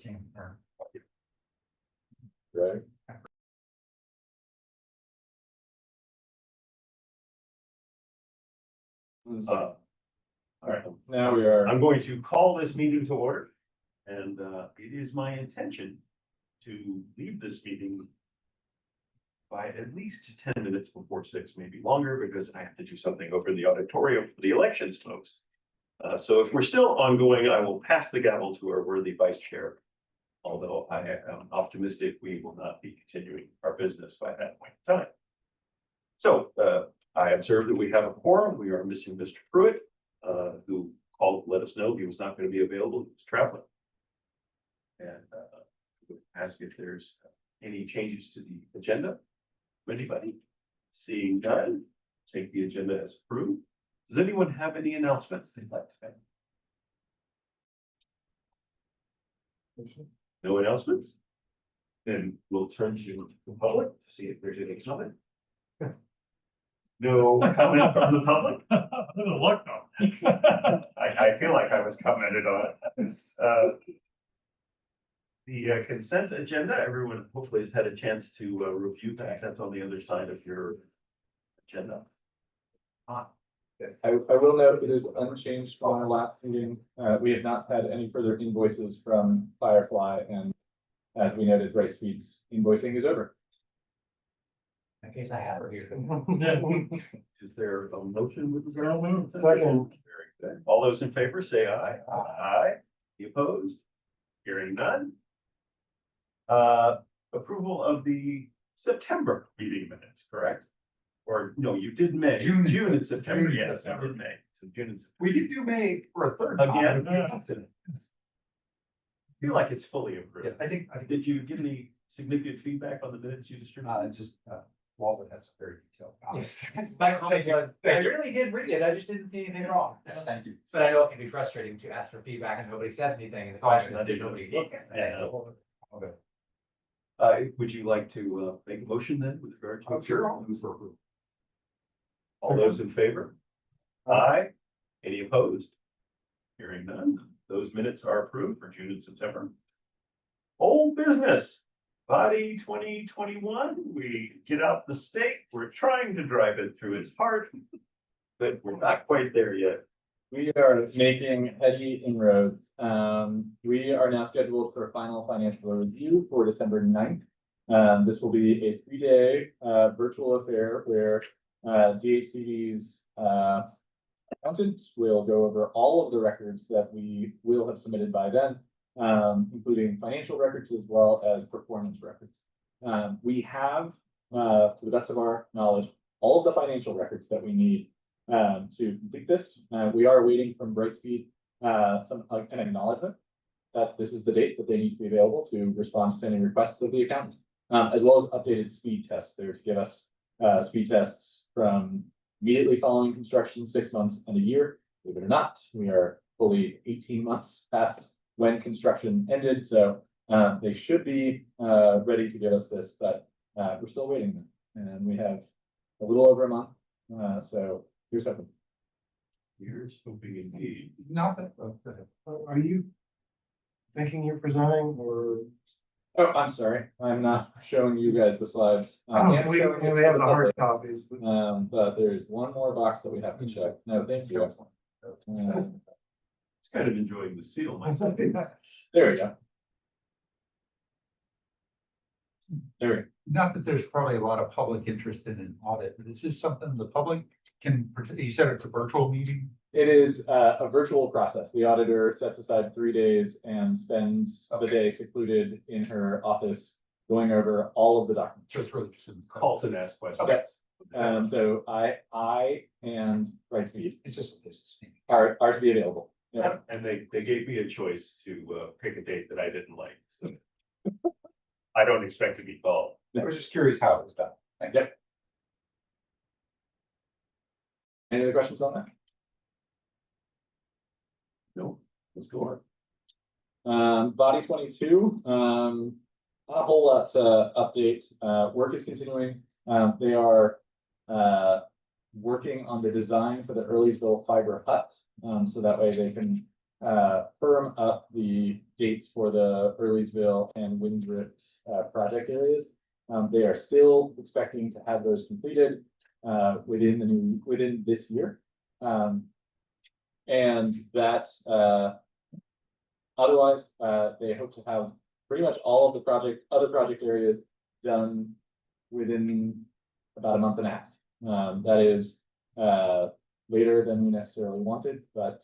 came from. Right. All right, Now we are. I'm going to call this meeting to order. And it is my intention to leave this meeting by at least 10 minutes before 6, maybe longer, because I have to do something over in the auditorium for the elections folks. So if we're still ongoing, I will pass the gavel to our worthy vice chair. Although I am optimistic we will not be continuing our business by that point in time. So I observe that we have a quorum. We are missing Mr. Pruitt, who called to let us know he was not going to be available. He was traveling. And would ask if there's any changes to the agenda. Anybody? Seeing none, take the agenda as approved. Does anyone have any announcements they'd like to make? No announcements? Then we'll turn to the public to see if there's any comment. No comment from the public? Look, I feel like I was commented on. The consent agenda, everyone hopefully has had a chance to review that. That's on the other side of your agenda. I will note it is unchanged from our last meeting. We have not had any further invoices from Firefly, and as we noted, Brightspeed's invoicing is over. in case I have her here. Is there a motion with regard? So moved. Very good. All those in favor say aye. Aye. The opposed? Hearing none. Approval of the September meeting minutes, correct? Or no, you did May. June and September, June and yes, I September. did May. So June and September. We could do May for a third Again? time. Feel like it's fully approved. Yeah, I think Did you give any significant feedback on the minutes you distributed? just Walden has a very detailed. Yes, my comment was, I really did read it, I just didn't see anything wrong. Thank you. But I know it can be frustrating to ask for feedback and nobody says anything, and especially I if didn't nobody. look at it. Okay. Would you like to make a motion then with regard to? Sure. I'll move for approval. All those in favor? Aye. Any opposed? Hearing none. Those minutes are approved for June and September. Old business, body 2021. We get out the stake. We're trying to drive it through its heart, but we're not quite there yet. We are making heavy inroads. We are now scheduled for final financial review for December 9th. This will be a 3-day virtual affair where DHCD's accountants will go over all of the records that we will have submitted by then, including financial records as well as performance records. We have, to the best of our knowledge, all of the financial records that we need to complete this. We are waiting from Brightspeed an acknowledgement that this is the date that they need to be available to respond to any requests of the accountant, as well as updated speed tests there to give us speed tests from immediately following construction, 6 months and a year. Believe it or not, we are fully 18 months past when construction ended, so they should be ready to give us this, but we're still waiting, and we have a little over a month. So here's hoping. Here's hoping indeed. Not that, are you thinking you're presenting or? Oh, I'm sorry. I'm not showing you guys the slides. I am We showing it have to the the hard public. copies. But But there's one more box that we have to check. No, thank you. It's kind of enjoying the seal myself. There we go. There we go. Not that there's probably a lot of public interest in an audit, but is this something the public can, you said it's a virtual meeting? It is a virtual process. The auditor sets aside 3 days and spends the day secluded in her office going over all of the documents. So it's really just a Calls and asks questions. Okay. So I and Brightspeed It's just a business meeting. are to be available. Yeah. And they gave me a choice to pick a date that I didn't like, so. I don't expect to be called. I was just curious how it was done. Thank you. Yep. Any other questions on that? No, let's go Body 22, not a whole lot to update. Work is continuing. They are working on the design for the Earlysville fiber hut. So that way they can firm up the dates for the Earlysville and Windrift project areas. They are still expecting to have those completed within this year. And that otherwise, they hope to have pretty much all of the other project areas done within about a month and a half. That is later than we necessarily wanted, but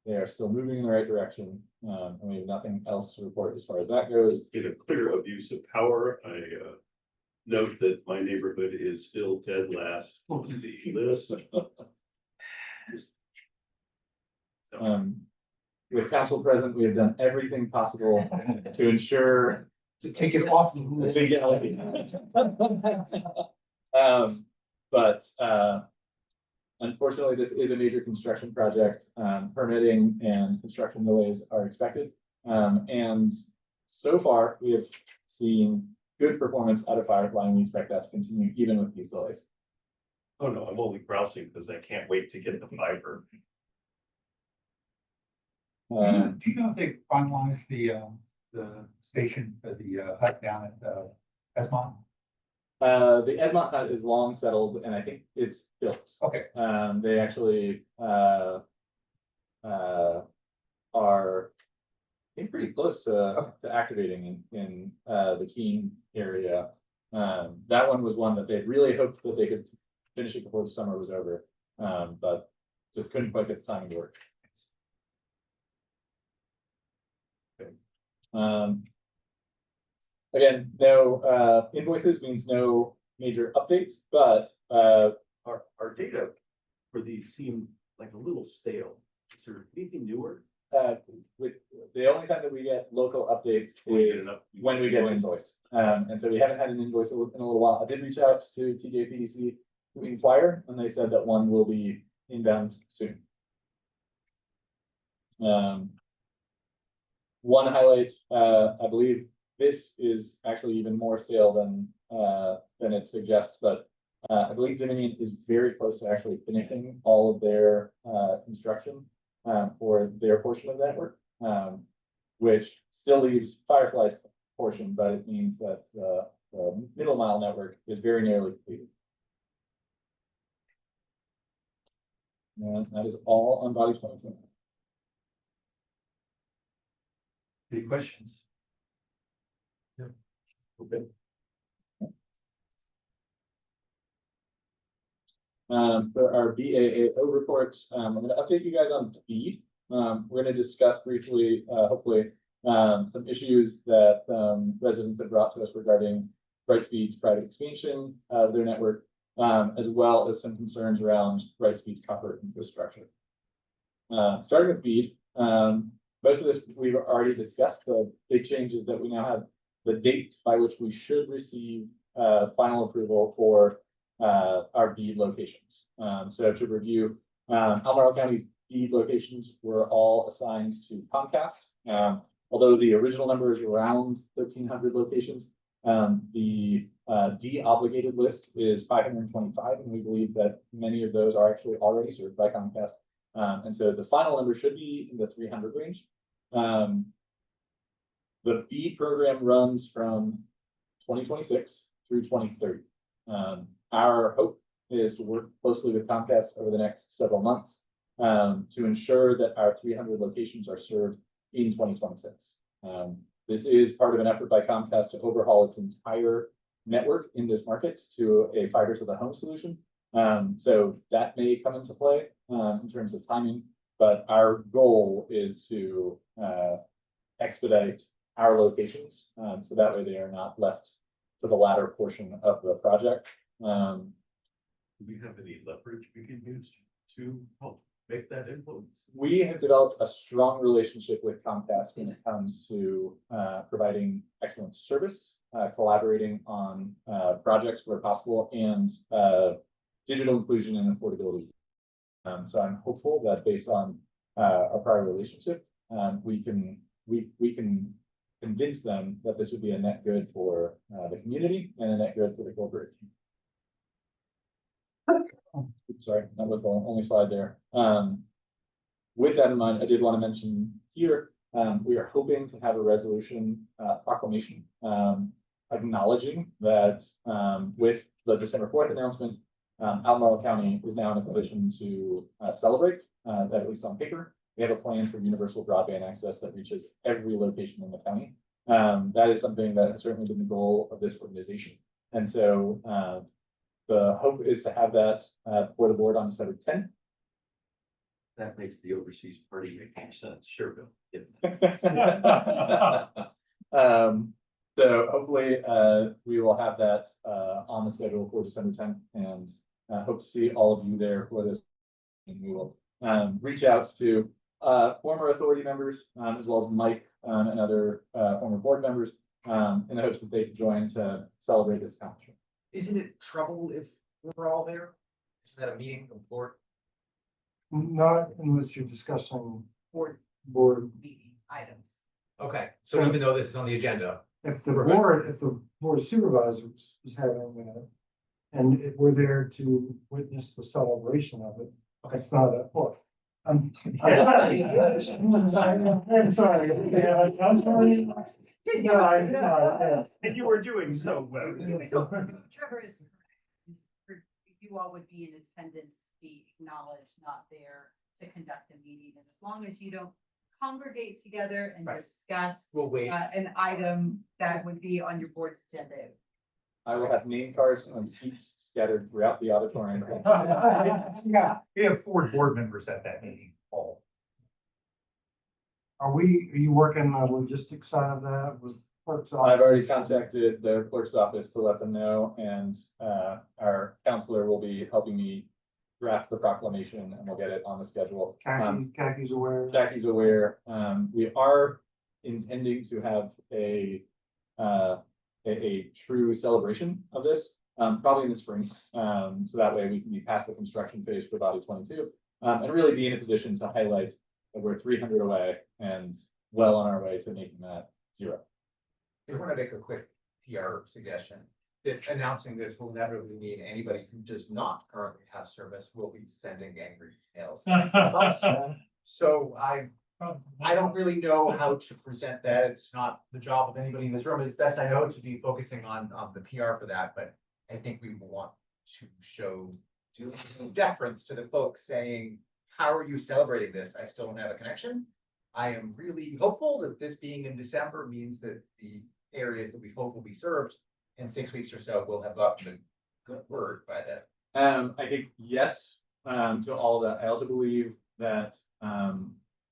they are still moving in the right direction. And we have nothing else to report as far as that goes. In a clear abuse of power, I note that my neighborhood is still dead last on the list. With council present, we have done everything possible to ensure. To take it off the list. But unfortunately, this is a major construction project. Permitting and construction delays are expected. And so far, we have seen good performance out of Firefly, and we expect that to continue even with these delays. Oh, no, I'm only grousing because I can't wait to get the fiber. Do you know if they finalized the station, the hut down at Esmond? The Esmont hut is long settled, and I think it's built. Okay, They actually are, I think, pretty close to activating in the Keene area. That one was one that they really hoped that they could finish it before the summer was over, but just couldn't quite get the timing to work. Again, no invoices means no major updates, but Our data for these seem like a little stale. Is there anything newer? with the only time that we get local updates When we get is an up- when we get an invoice. And so we haven't had an invoice in a little while. I did reach out to TJPDC to inquire, and they said that one will be inbound soon. One highlight, I believe this is actually even more stale than it suggests, but I believe Dominion is very close to actually finishing all of their construction for their portion of the network, which still leaves Firefly's portion, but it means that the middle mile network is very nearly completed. And that is all on body 27. Any questions? Okay. For our BAAO report, I'm going to update you guys on speed. We're going to discuss briefly, hopefully, some issues that residents have brought to us regarding Brightspeed's private expansion of their network, as well as some concerns around Brightspeed's copper infrastructure. Starting with speed, most of this we've already discussed. The big changes that we now have the date by which we should receive final approval for our BEAD locations. So to review, Albemarle County BEAD locations were all assigned to Comcast. Although the original number is around 1,300 locations, the de-obligated list is 525, and we believe that many of those are actually already served by Comcast. And so the final number should be in the 300 range. The BEAD program runs from 2026 through 2030. Our hope is to work closely with Comcast over the next several months to ensure that our 300 locations are served in 2026. This is part of an effort by Comcast to overhaul its entire network in this market to a fiber to the home solution. So that may come into play in terms of timing, but our goal is to expedite our locations, so that way they are not left to the latter portion of the project. Do we have any leverage we can use to help make that influence? We have developed a strong relationship with Comcast when it comes to providing excellent service, collaborating on projects where possible, and digital inclusion and affordability. So I'm hopeful that based on our prior relationship, we can convince them that this would be a net good for the community and a net good for the corporation. Sorry, that was the only slide there. with that in mind, I did want to mention here, we are hoping to have a resolution, proclamation, acknowledging that, with the December 4th announcement, Albemarle County is now in a position to, celebrate, that at least on paper. We have a plan for universal broadband access that reaches every location in the county. That is something that has certainly been the goal of this organization. And so, the hope is to have that, for the board on December 10th. That makes the overseas party make more sense. Sure, Bill. Yeah. So hopefully, we will have that, on the schedule for December 10th, and hope to see all of you there for this. And we will, reach out to, former authority members, as well as Mike, and other, former board members, in the hopes that they can join to celebrate this accomplishment. Isn't it trouble if we're all there? Isn't that a meeting of board? Not unless you're discussing Board board. meeting items. Okay, so even though this is on the agenda, If the We're good. board, if the board of supervisors is having, and if we're there to witness the celebration of it, it's not a, well, I'm sorry. I'm sorry. Yeah, I'm sorry. No, I- And you were doing so well. Trevor is you all would be in attendance, be acknowledged, not there to conduct a meeting. And as long as you don't congregate together and Right. discuss we'll wait. an item that would be on your board's agenda. I will have name cards and seats scattered throughout the auditorium. Yeah. We have 4 board members at that meeting, all. Are you working on the logistics side of that with clerk's office? I've already contacted the clerk's office to let them know, and, our counselor will be helping me draft the proclamation, and we'll get it on the schedule. Kaki's aware. Jackie's aware. We are intending to have a true celebration of this, probably in the spring. So that way we can be past the construction phase for body 22, and really be in a position to highlight that we're 300 away and well on our way to making that 0. I want to make a quick PR suggestion. It's announcing this will inevitably mean anybody who does not currently have service will be sending angry emails. So I don't really know how to present that. It's not the job of anybody in this room, as best I know, to be focusing on the PR for that, but I think we want to show due deference to the folks saying, how are you celebrating this? I still don't have a connection. I am really hopeful that this being in December means that the areas that we hope will be served in 6 weeks or so will have gotten the good word by then. I think yes, to all of that. I also believe that,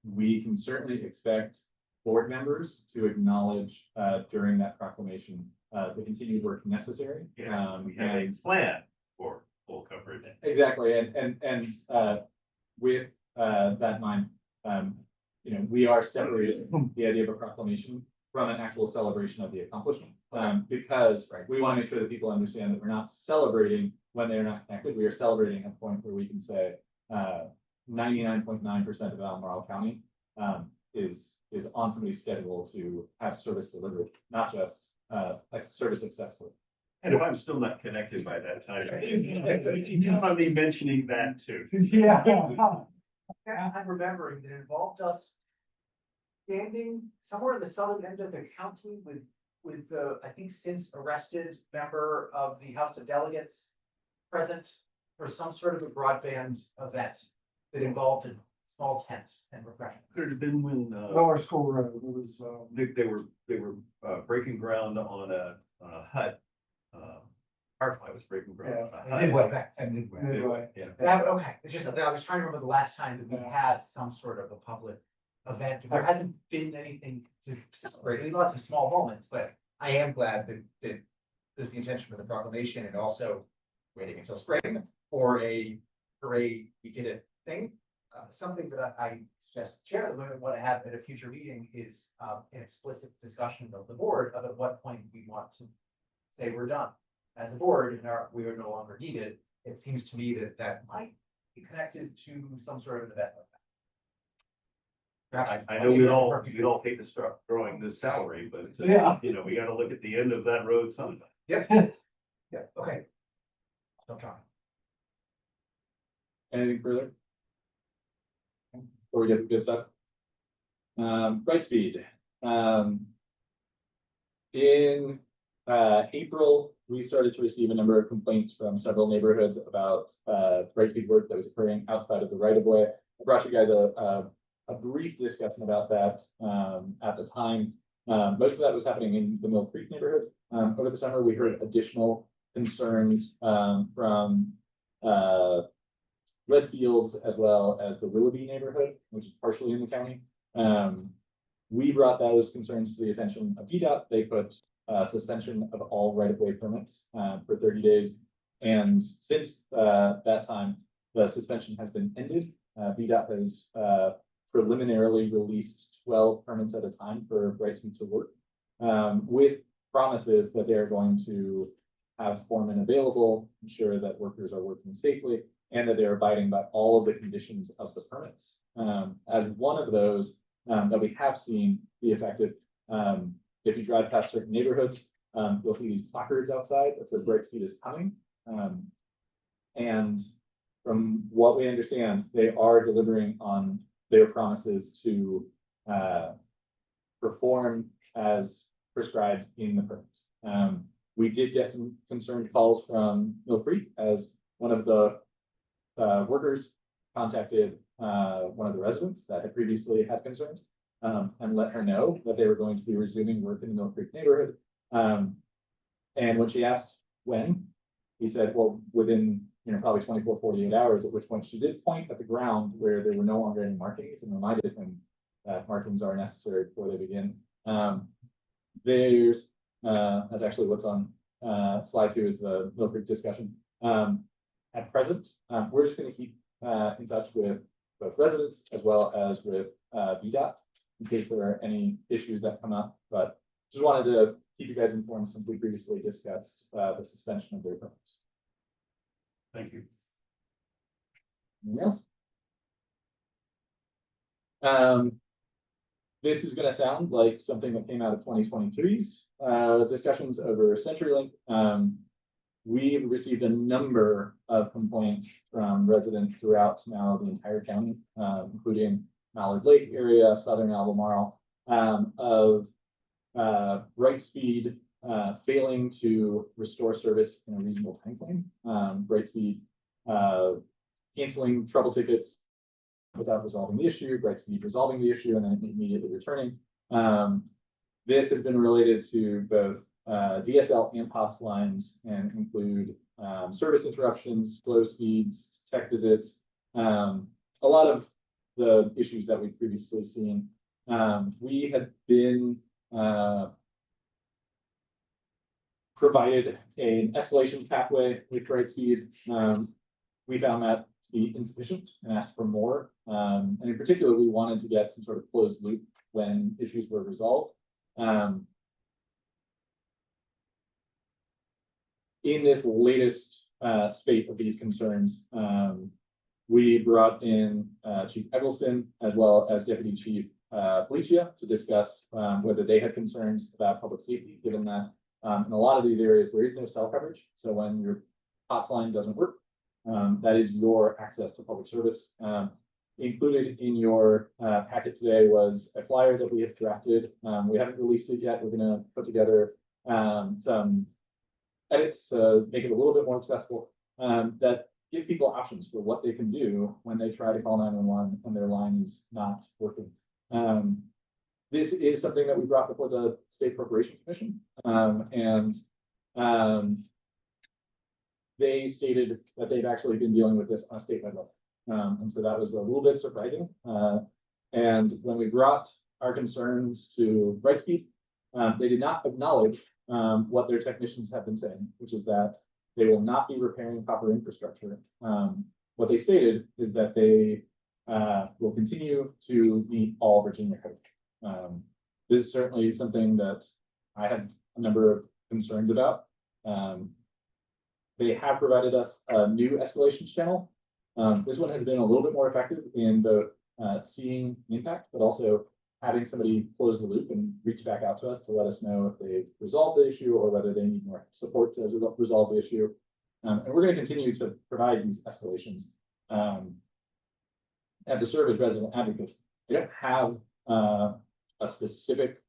we can certainly expect board members to acknowledge, during that proclamation, the continued work necessary. Yeah, we have a plan for full coverage. Exactly, and with, that in mind, we are separating the idea of a proclamation from an actual celebration of the accomplishment. Because Right. we want to make sure that people understand that we're not celebrating when they're not connected. We are celebrating at a point where we can say, 99.9% of Albemarle County, is on somebody's schedule to have service delivered, not just, like service successfully. And if I'm still not connected by that time, you count on me mentioning that too. Yeah. I'm remembering that it involved us standing somewhere in the southern end of the county with the, I think, since arrested member of the House of Delegates present for some sort of a broadband event that involved a small tent and refreshments. Could have been when, Lower School Road, it was, they were breaking ground on a hut. Firefly was breaking ground on a hut. Midway, and Midway. Midway. Yeah. Okay, it's just, I was trying to remember the last time that we had some sort of a public event. There hasn't been anything to celebrate, I mean, lots of small moments, but I am glad that there's the intention for the proclamation and also waiting until spring for a hooray, we did it thing. Something that I suggest Chair would want to have at a future meeting is an explicit discussion of the board of at what point we want to say we're done. As a board, and we are no longer needed, it seems to me that might be connected to some sort of an event like that. I know we'd all hate to start throwing this salary, but, Yeah. We gotta look at the end of that road sometime. Yeah, okay. Don't talk. Anything further? before we get to the good stuff. Brightspeed. In April, we started to receive a number of complaints from several neighborhoods about Brightspeed work that was occurring outside of the right of way. I brought you guys a brief discussion about that at the time. Most of that was happening in the Mill Creek neighborhood. Over the summer, we heard additional concerns from Redfields as well as the Willoughby neighborhood, which is partially in the county. We brought those concerns to the attention of VDOT. They put suspension of all right-of-way permits for 30 days. And since that time, the suspension has been ended. VDOT has preliminarily released 12 permits at a time for Brightspeed to work, with promises that they're going to have foremen available, ensure that workers are working safely, and that they're abiding by all of the conditions of the permits. As one of those that we have seen be effective, if you drive past certain neighborhoods, you'll see these placards outside that says Brightspeed is coming. And from what we understand, they are delivering on their promises to perform as prescribed in the permit. We did get some concerned calls from Mill Creek as one of the workers contacted one of the residents that had previously had concerns and let her know that they were going to be resuming work in the Mill Creek neighborhood. And when she asked when, he said, well, within probably 24, 48 hours, at which point she did point at the ground where there were no longer any markings and reminded him that markings are necessary before they begin. There's, that's actually what's on slide 2 is the Mill Creek discussion. At present, we're just going to keep in touch with both residents as well as with VDOT in case there are any issues that come up. But just wanted to keep you guys informed since we previously discussed the suspension of their permits. Thank you. Anything else? This is going to sound like something that came out of 2023's discussions over CenturyLink. We've received a number of complaints from residents throughout now the entire county, including Mallard Lake area, southern Albemarle, of Brightspeed failing to restore service in a reasonable timeframe. Brightspeed canceling trouble tickets without resolving the issue, Brightspeed resolving the issue and then immediately returning. This has been related to both DSL and POTS lines and include service interruptions, slow speeds, tech visits, a lot of the issues that we've previously seen. We had been provided an escalation pathway with Brightspeed. We found that to be insufficient and asked for more. And in particular, we wanted to get some sort of closed loop when issues were resolved. In this latest spate of these concerns, we brought in Chief Eggleston as well as Deputy Chief Felicia to discuss whether they had concerns about public safety, given that in a lot of these areas there is no cell coverage. So when your POTS line doesn't work, that is your access to public service. Included in your packet today was a flyer that we have drafted. We haven't released it yet. We're going to put together some edits to make it a little bit more accessible that give people options for what they can do when they try to call 911 and their line is not working. This is something that we brought before the State Corporation Commission, and they stated that they've actually been dealing with this on a statewide level. And so that was a little bit surprising. And when we brought our concerns to Brightspeed, they did not acknowledge what their technicians have been saying, which is that they will not be repairing copper infrastructure. What they stated is that they will continue to meet all Virginia code. This is certainly something that I had a number of concerns about. They have provided us a new escalations channel. This one has been a little bit more effective in both seeing impact, but also having somebody close the loop and reach back out to us to let us know if they've resolved the issue or whether they need more support to resolve the issue. And we're going to continue to provide these escalations. and to serve as resident advocates. I don't have a specific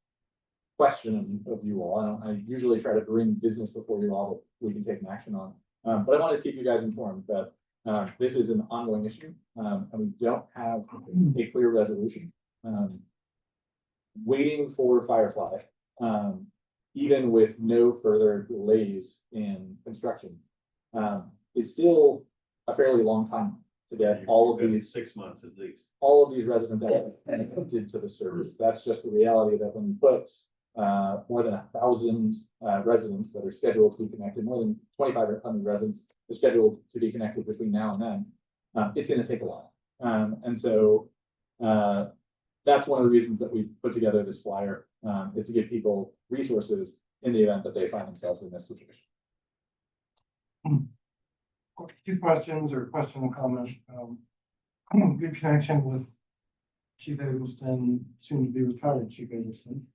question of you all. I usually try to bring business before you all that we can take an action on. But I wanted to keep you guys informed that this is an ongoing issue, and we don't have a clear resolution. Waiting for Firefly, even with no further delays in construction, is still a fairly long time to get all of You've got these 6 months at least. all of these residents connected to the service. That's just the reality that when you put more than 1,000 residents that are scheduled to be connected, more than 2,500 residents are scheduled to be connected between now and then, it's going to take a while. And so that's one of the reasons that we put together this flyer, is to give people resources in the event that they find themselves in this situation. Two questions or question and comment. Good connection with Chief Eggleston, soon to be retired Chief Eggleston,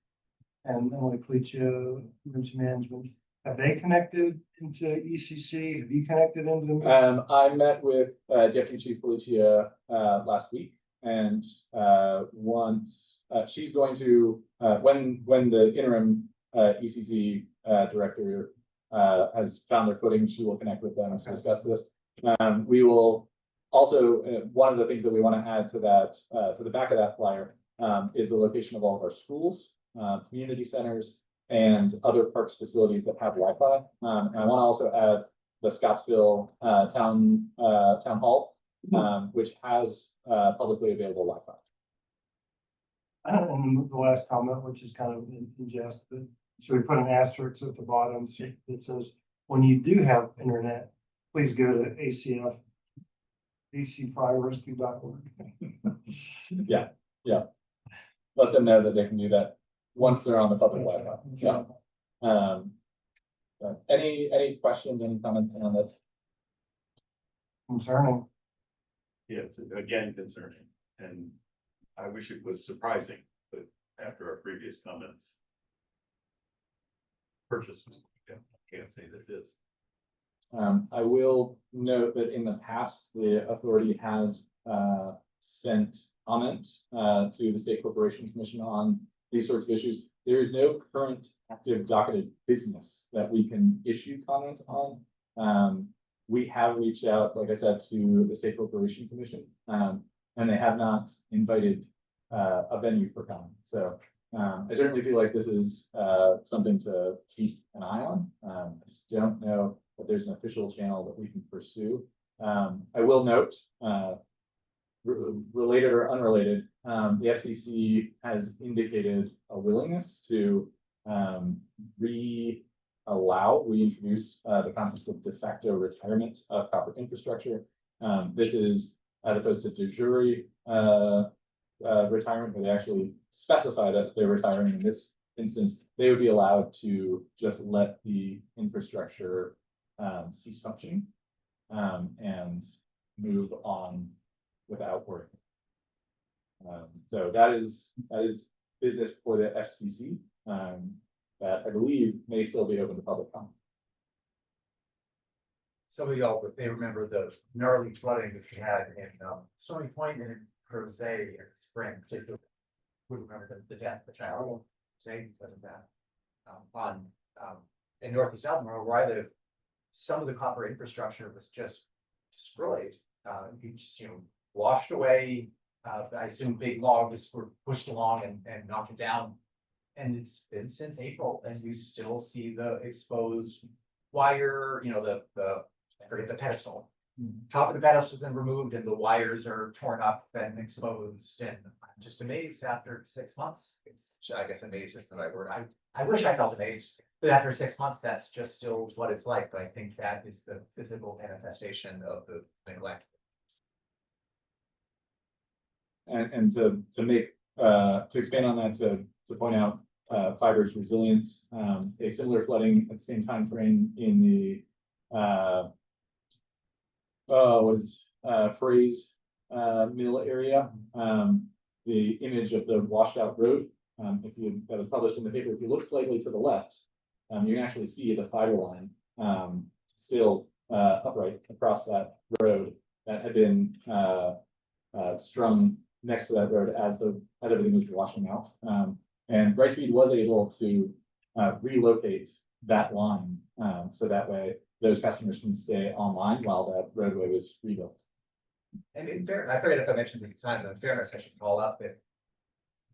and Emily Cleacha, Emergency Management. Have they connected into ECC? Have you connected into them? I met with Deputy Chief Felicia last week, and once she's going to when the interim ECC director has found their footing, she will connect with them to discuss this. We will also, one of the things that we want to add to that, to the back of that flyer, is the location of all of our schools, community centers, and other parks facilities that have Wi-Fi. And I want to also add the Scottsville town hall, which has publicly available Wi-Fi. And the last comment, which is kind of in jest, but so we put an asterisk at the bottom that says, when you do have internet, please go to acfirerescue.org. Yeah. Let them know that they can do that once they're on the public Wi-Fi. Yeah. Any questions, any comments on this? Concerning. Yeah, it's again concerning, and I wish it was surprising, but after our previous comments. Purchase, I can't say this is. I will note that in the past, the authority has sent comments to the State Corporation Commission on these sorts of issues. There is no current active docketed business that we can issue comments on. We have reached out, like I said, to the State Corporation Commission, and they have not invited a venue for comment. So I certainly feel like this is something to keep an eye on. I just don't know that there's an official channel that we can pursue. I will note, related or unrelated, the FCC has indicated a willingness to reintroduce the concept of de facto retirement of copper infrastructure. This is as opposed to de jure retirement, where they actually specify that they're retiring. In this instance, they would be allowed to just let the infrastructure cease functioning and move on without work. So that is business for the FCC that I believe may still be open to public comment. Some of y'all may remember the gnarly flooding that we had in Stony Point and in Crozet in the spring, particularly. Would remember the death of the child, say, because of that. In Northeast Albemarle, where I live, some of the copper infrastructure was just destroyed. Washed away. I assume big logs were pushed along and knocked it down. And it's been since April, and you still see the exposed wire, I forget the pedestal. Top of the pedestal has been removed and the wires are torn up and exposed. And I'm just amazed after 6 months. I guess amazed is the right word. I wish I felt amazed, but after 6 months, that's just still what it's like. But I think that is the physical manifestation of the neglect. And to expand on that, to point out fiber's resilience, a similar flooding at the same time frame in the Phrase Mill area. The image of the washed out road, that was published in the paper, if you look slightly to the left, you can actually see the fiber line still upright across that road that had been strung next to that road as everything was washing out. And Brightspeed was able to relocate that line, so that way those customers can stay online while that roadway was rebuilt. And in fairness, I forget if I mentioned this time, but in fairness, I should call up that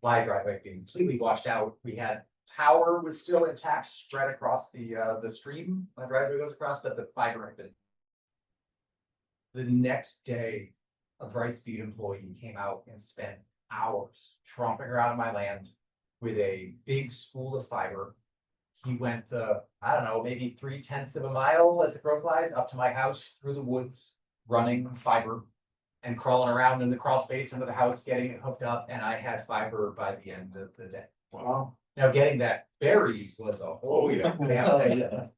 my driveway being completely washed out, we had power was still intact, spread across the stream. My driveway goes across, but the fiber had been. The next day, a Brightspeed employee came out and spent hours tromping around my land with a big spool of fiber. He went I don't know, maybe 3/10 of a mile as the crow flies up to my house through the woods, running fiber and crawling around in the crawl space under the house, getting it hooked up, and I had fiber by the end of the day. Wow. Now, getting that buried was a whole, yeah.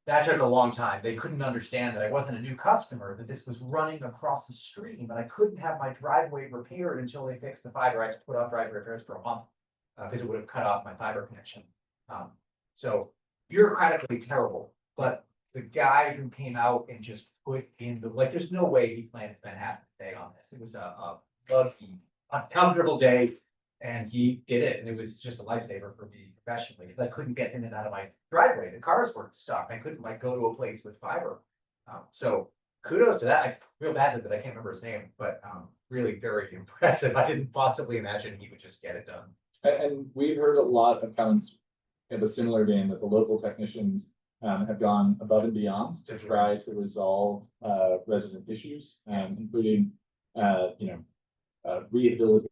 that took a long time. They couldn't understand that I wasn't a new customer, that this was running across the stream, and I couldn't have my driveway repaired until they fixed the fiber. I had to put off driveway repairs for a month, because it would have cut off my fiber connection. So bureaucratically terrible, but the guy who came out and just put in there's no way he planned to spend half the day on this. It was a buggy, uncomfortable day. And he did it, and it was just a lifesaver for me professionally, because I couldn't get in and out of my driveway. The cars were stuck. I couldn't go to a place with fiber. So kudos to that. I feel bad that I can't remember his name, but really very impressive. I didn't possibly imagine he would just get it done. And we've heard a lot of comments in a similar vein that the local technicians have gone above and beyond to try to resolve resident issues, including rehabilitation,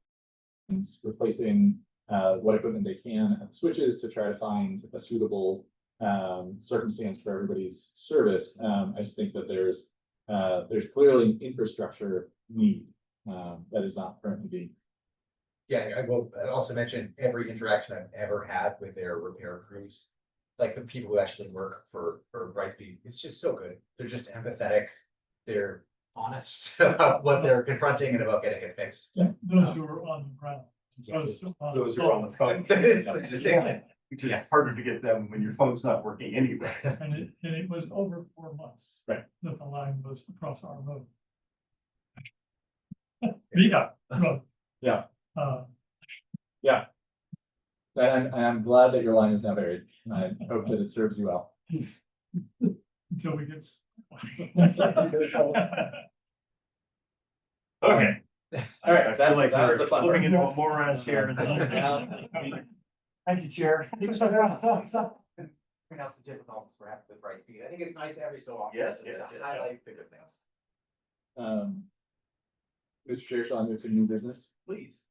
replacing what equipment they can at switches to try to find a suitable circumstance for everybody's service. I just think that there's clearly an infrastructure need that is not currently being. Yeah, I will also mention every interaction I've ever had with their repair crews, like the people who actually work for Brightspeed, it's just so good. They're just empathetic. They're honest about what they're confronting and about getting it fixed. Those who are on the ground. Yes. Those are on the phone. That is the distinction. Which is harder to get them when your phone's not working anyway. And it was over 4 months. Right. That the line was across our road. Yeah, road. Yeah. Yeah. And I'm glad that your line is now buried. And I hope that it serves you well. Until we get. Okay. All right, I feel like that was we're the fun slipping part. into a morass here. Thank you, Chair. Point out the difficulties we're having with Brightspeed. I think it's nice every so often. Yes, to yes, yes, highlight the good things. Mr. Chair, shall I move to new business? Please.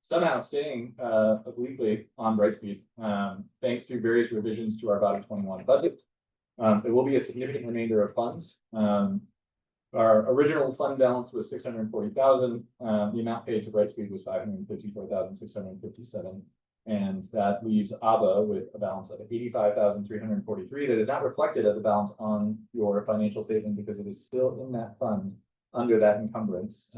Somehow staying obliquely on Brightspeed, thanks to various revisions to our body 21 budget. There will be a significant remainder of funds. Our original fund balance was 640,000. The amount paid to Brightspeed was 554,657. And that leaves ABBA with a balance of 85,343 that is not reflected as a balance on your financial statement because it is still in that fund under that encumbrance.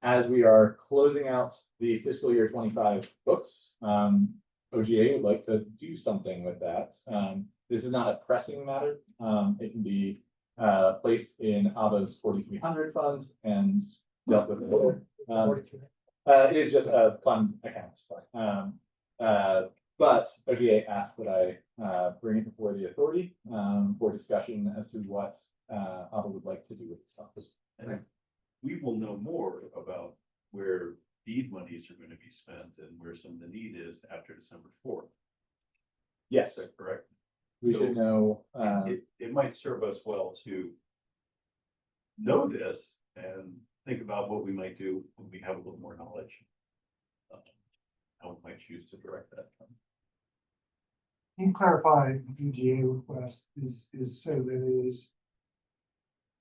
As we are closing out the fiscal year 25 books, OGA would like to do something with that. This is not a pressing matter. It can be placed in ABBA's 4,300 fund and dealt with later. It is just a fund account. But OGA asked that I bring it before the authority for discussion as to what ABBA would like to do with this office. And we will know more about where deed monies are going to be spent and where some of the need is after December 4th. Yes, Is that correct? we So- should know. It might serve us well to know this and think about what we might do when we have a little more knowledge. How we might choose to direct that. Can you clarify the UGA request is so that it is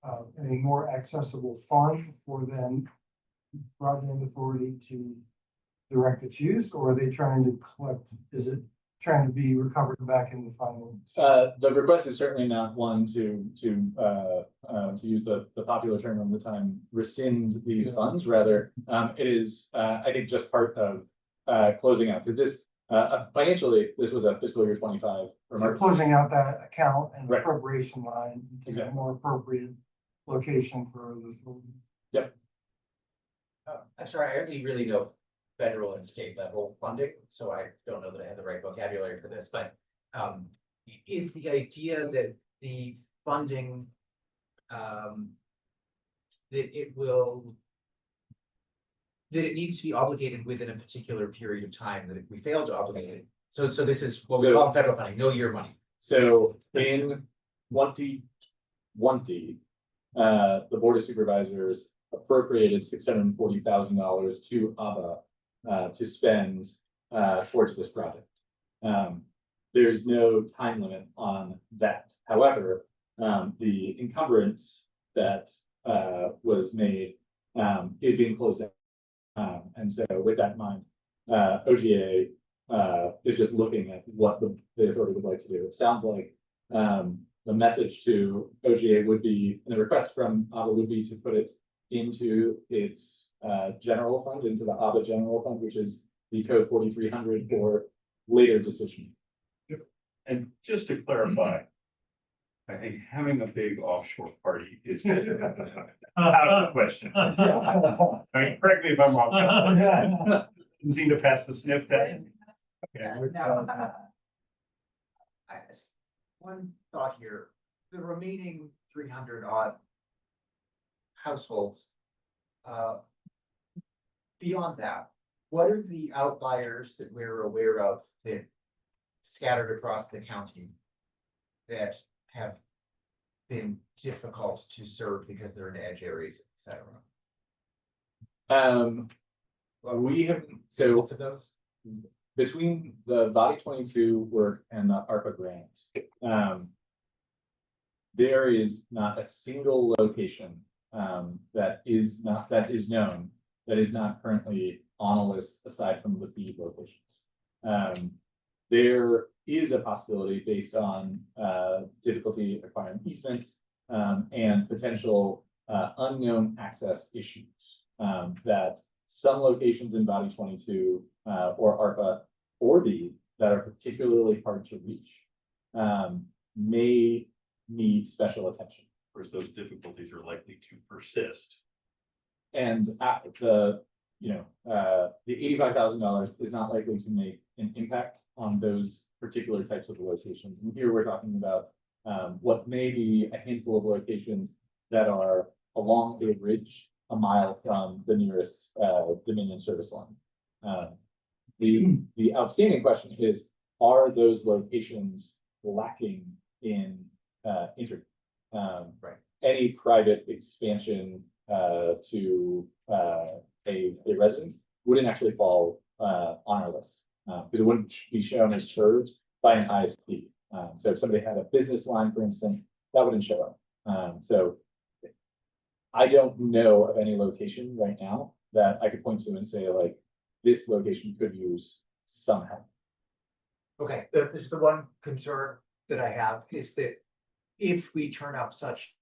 a more accessible fund for then broadband authority to direct its use, or are they trying to collect, is it trying to be recovered back in the funds? The request is certainly not one to use the popular term of the time, rescind these funds. Rather, it is, I think, just part of closing out, because this financially, this was a fiscal year 25. So closing out that account and Right. appropriation line to a Exactly. more appropriate location for the authority. I'm sorry, I only really know federal and state level funding, so I don't know that I have the right vocabulary for this, but. Is the idea that the funding, that it will. That it needs to be obligated within a particular period of time, that if we fail to obligate it, so this is what we call federal funding, no year money. So in 2020, the Board of Supervisors appropriated $640,000 to ABBA to spend towards this project. There's no time limit on that. However, the encumbrance that was made is being closed out. And so with that in mind, OGA is just looking at what the authority would like to do. It sounds like the message to OGA would be, and the request from ABBA would be to put it into its general fund, into the ABBA general fund, which is the code 4300 for later decision. And just to clarify, I think having a big offshore party is out of the question. I mean, correct me if I'm wrong. Seem to pass the sniff test. One thought here, the remaining 300 odd households. Beyond that, what are the outliers that we're aware of that scattered across the county that have been difficult to serve because they're in edge areas, et cetera? We have, so Lots of those? between the body 22 work and the ARPA grant, there is not a single location that is known that is not currently on a list aside from the feed locations. There is a possibility based on difficulty acquiring easements and potential unknown access issues that some locations in body 22 or ARPA or B that are particularly hard to reach may need special attention. Of course, those difficulties are likely to persist. And the $85,000 is not likely to make an impact on those particular types of locations. And here we're talking about what may be a handful of locations that are along a ridge a mile from the nearest Dominion service line. The outstanding question is, are those locations lacking in internet? Right. Any private expansion to a residence wouldn't actually fall on our list because it wouldn't be shown as served by an ISP. So if somebody had a business line, for instance, that wouldn't show up. So I don't know of any location right now that I could point to and say, like, this location could use some help. Okay, this is the one concern that I have is that if we turn up such,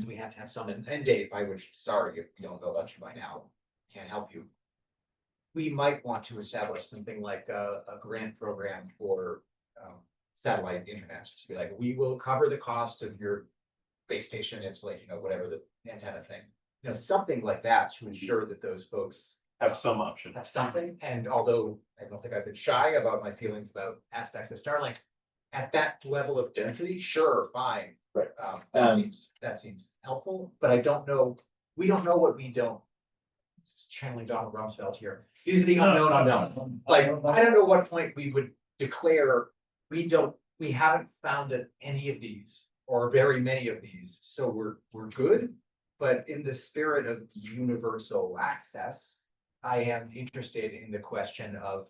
we have to have some end date by which, sorry, if you don't know about you by now, can't help you. We might want to establish something like a grant program for satellite internet, just to be like, we will cover the cost of your base station installation, whatever the antenna thing. Something like that to ensure that those folks Have some option. have something. And although I don't think I've been shy about my feelings about aspects of Starlink, at that level of density, sure, fine. Right. That seems helpful, but I don't know, we don't know what we don't. Channeling Donald Rumsfeld here, these are the unknown unknown. Like, I don't know what point we would declare, we haven't founded any of these or very many of these, so we're good. But in the spirit of universal access, I am interested in the question of,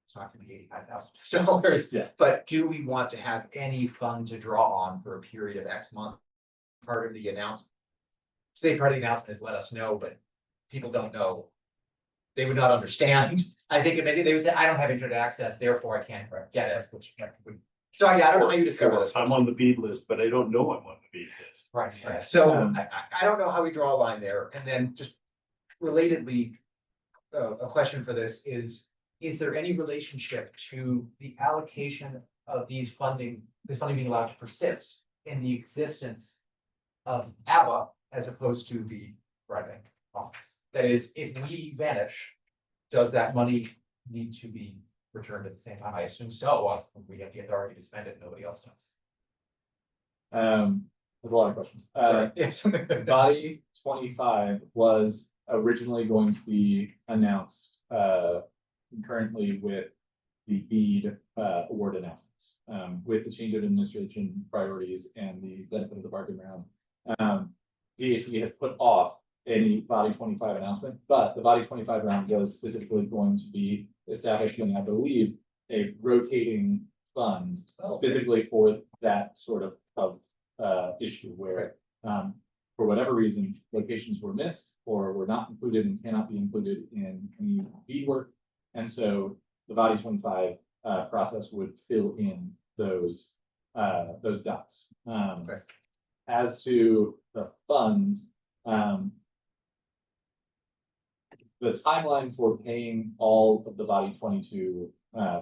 it's not gonna be $85,000. Yeah. But do we want to have any fund to draw on for a period of X month? Part of the announcement. Say part of the announcement is let us know, but people don't know. They would not understand. I think if they would say, I don't have internet access, therefore I can't get it, which would. So yeah, I don't know how you discover this. I'm on the bead list, but I don't know I'm on the bead list. Right, so I don't know how we draw a line there, and then just relatedly, a question for this is there any relationship to the allocation of this funding being allowed to persist in the existence of ABBA as opposed to the broadband costs. That is, if we vanish, does that money need to be returned at the same time? I assume so. We have the authority to spend it, nobody else does. There's a lot of questions. Sorry. Yes. Body 25 was originally going to be announced concurrently with the BEAD award announcements. With the change of administration priorities and the benefit of the bargain round, DAC has put off any Body 25 announcement, but the Body 25 round was specifically going to be establishing, I believe, a rotating fund specifically for that sort of issue where, for whatever reason, locations were missed or were not included and cannot be included in any BEAD work. And so the Body 25 process would fill in those dots. Okay. As to the funds, the timeline for paying all of the Body 22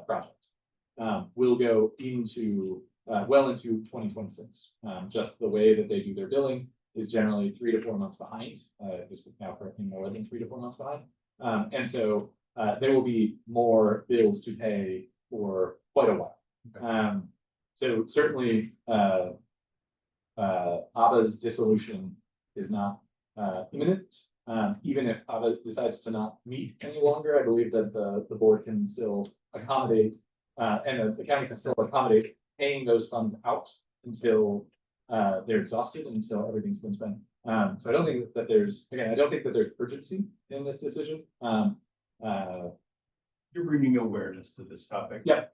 projects will go into well into 2026. Just the way that they do their billing is generally 3 to 4 months behind. This is now currently more than 3 to 4 months behind. And so there will be more bills to pay for quite a while. Okay. So certainly ABBA's dissolution is not imminent. Even if ABBA decides to not meet any longer, I believe that the board can still accommodate and the county can still accommodate paying those funds out until they're exhausted and until everything's been spent. So I don't think that there's, again, I don't think that there's urgency in this decision. You're bringing awareness to this topic. Yeah.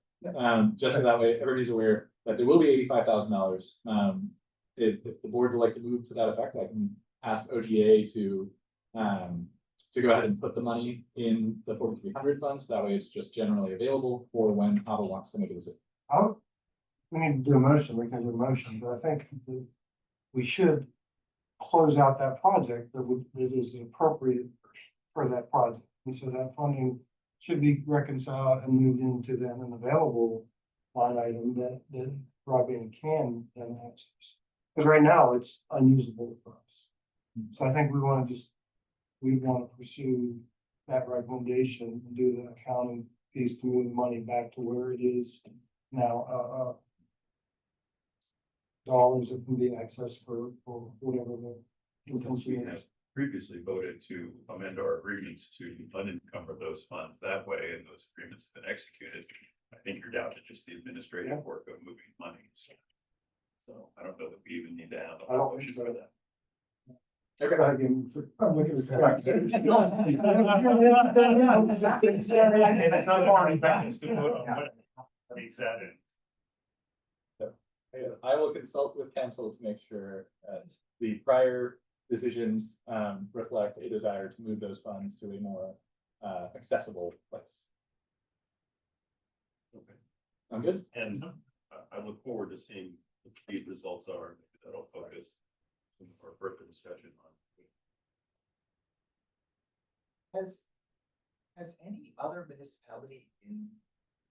Just so that way everybody's aware that there will be $85,000. If the board would like to move to that effect, I can ask OGA to go ahead and put the money in the 4,300 funds. That way it's just generally available for when ABBA wants to make a decision. We need to do a motion, we can do a motion, but I think that we should close out that project that is appropriate for that project. And so that funding should be reconciled and moved into then an available line item that broadband can then access. Because right now it's unusable for us. So I think we want to pursue that recommendation and do the accounting piece to move the money back to where it is now, dollars that can be accessed for whatever the We intention have is. previously voted to amend our agreements to unencumber those funds that way, and those agreements have been executed. I think you're down to just the administrative work of moving money. So I don't know that we even need to have. I don't think so. for that. I'm looking at It's not already balanced to vote on what he said it. I will consult with council to make sure the prior decisions reflect a desire to move those funds to a more accessible place. Okay. I'm good. And I look forward to seeing what these results are. That'll focus our further discussion on. Has any other municipality in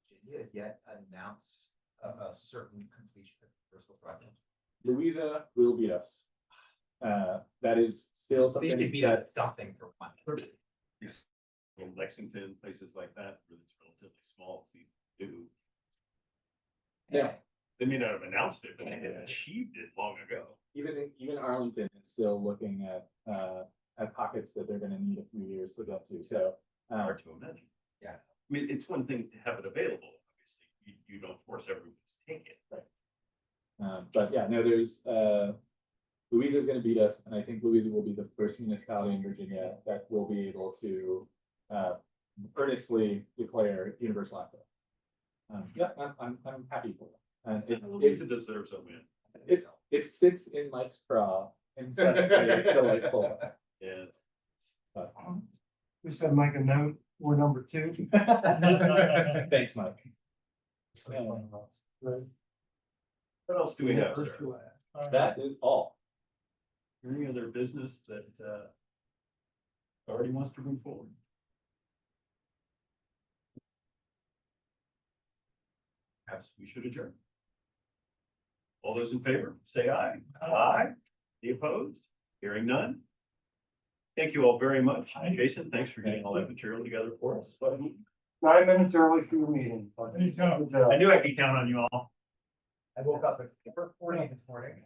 Virginia yet announced a certain completion of the universal broadband? Louisa will beat us. That is still They something should be that something for one. In Lexington, places like that, where it's relatively small, seem to do. Yeah. They may not have announced it, but they had achieved it long ago. even Arlington is still looking at pockets that they're going to need a few years to get to. So Hard to imagine. Yeah. I mean, it's one thing to have it available, obviously, you don't force everyone to take it. Right. But yeah, no, there's Louisa is going to beat us, and I think Louisa will be the first municipality in Virginia that will be able to earnestly declare universal access. Yeah, I'm happy for it. And Louisa deserves a win. it sits in Mike's craw in such a delightful. Yeah. But, We said make a note, we're number 2. thanks, Mike. Right. What else do we have, First sir? you ask. That is all. Any other business that already wants to move forward? Perhaps we should adjourn. All those in favor, say aye. Aye. Any opposed? Hearing none? Thank you all very much. Jason, thanks for getting all that material together for us. 9 minutes early for your meeting. but Anytime. good job. I knew I could count on you all. I woke up at 4:40 this morning.